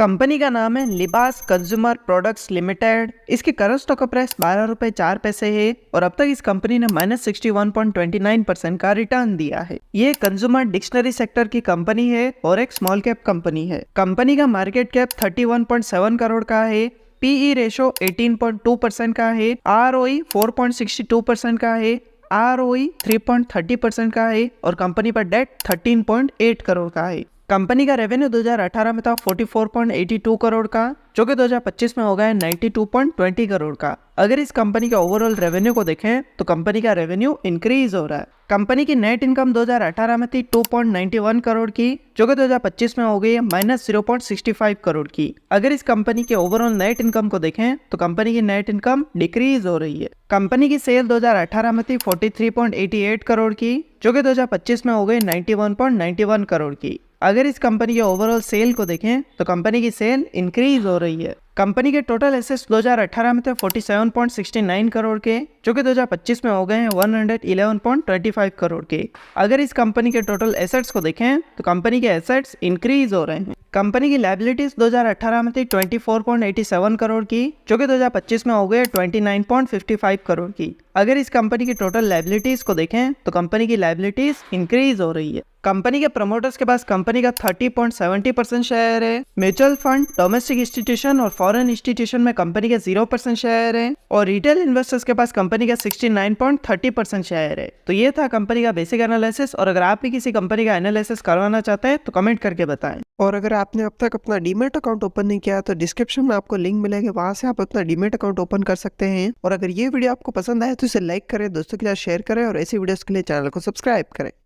Company का नाम है लिबास कंज्यूमर प्रोडक्ट्स लिमिटेड। इसकी करंट स्टॉक प्राइस 12 रुपए 4 पैसे है और अब तक इस कंपनी ने -61.29% का रिटर्न दिया है। ये कंज्यूमर डिक्शनरी सेक्टर की कंपनी है और एक स्मॉल कैप कंपनी है। कंपनी का मार्केट कैप 31.7 करोड़ का है। पीई रेशो 18.2% का है। आरओई 4.62% का है। आरओई 3.30% का है और कंपनी पर डेट 13.8 करोड़ का है। कंपनी का रेवेन्यू 2018 में था 44.82 करोड़ का, जो कि 2025 में हो गया 92.20 करोड़ का। अगर इस कंपनी के ओवरऑल रेवेन्यू को देखें तो कंपनी का रेवेन्यू इंक्रीज हो रहा है। कंपनी की नेट इनकम 2018 में थी 2.91 करोड़ की, जो कि 2025 में हो गई है -0.65 करोड़ की। अगर इस कंपनी के ओवरऑल नेट इनकम को देखें तो कंपनी की नेट इनकम डिक्रीज हो रही है। कंपनी की सेल 2018 में थी 43.88 करोड़ की, जो कि 2025 में हो गई 91.91 करोड़ की। अगर इस कंपनी के ओवरऑल सेल को देखें तो कंपनी की सेल इंक्रीज हो रही है। कंपनी के टोटल एसेट्स 2018 में थे 47.69 करोड़ के, जो कि 2025 में हो गए हैं 111.25 करोड़ के। अगर इस कंपनी के टोटल एसेट्स को देखें तो कंपनी के एसेट्स इंक्रीज हो रहे हैं। कंपनी की लायबिलिटीज 2018 में थी 24.87 करोड़ की, जो कि 2025 में हो गए 29.55 करोड़ की। अगर इस कंपनी की टोटल लायबिलिटीज को देखें तो कंपनी की लायबिलिटीज इंक्रीज हो रही है। कंपनी के प्रमोटर्स के पास कंपनी का 30.70% शेयर है। म्यूचुअल फंड, डोमेस्टिक इंस्टीट्यूशन और फॉरेन इंस्टीट्यूशन में कंपनी का 0% शेयर है और रिटेल इन्वेस्टर्स के पास कंपनी का 69.30% शेयर है। तो ये था कंपनी का बेसिक एनालिसिस। और अगर आप भी किसी कंपनी का एनालिसिस करवाना चाहते हैं तो कमेंट करके बताएं। और अगर आपने अब तक अपना डीमेट अकाउंट ओपन नहीं किया तो डिस्क्रिप्शन में आपको लिंक मिलेगा, वहां से आप अपना डीमेट अकाउंट ओपन कर सकते हैं। और अगर ये वीडियो आपको पसंद आए तो इसे लाइक करें, दोस्तों के साथ शेयर करें और ऐसी वीडियोस के लिए चैनल को सब्सक्राइब करें।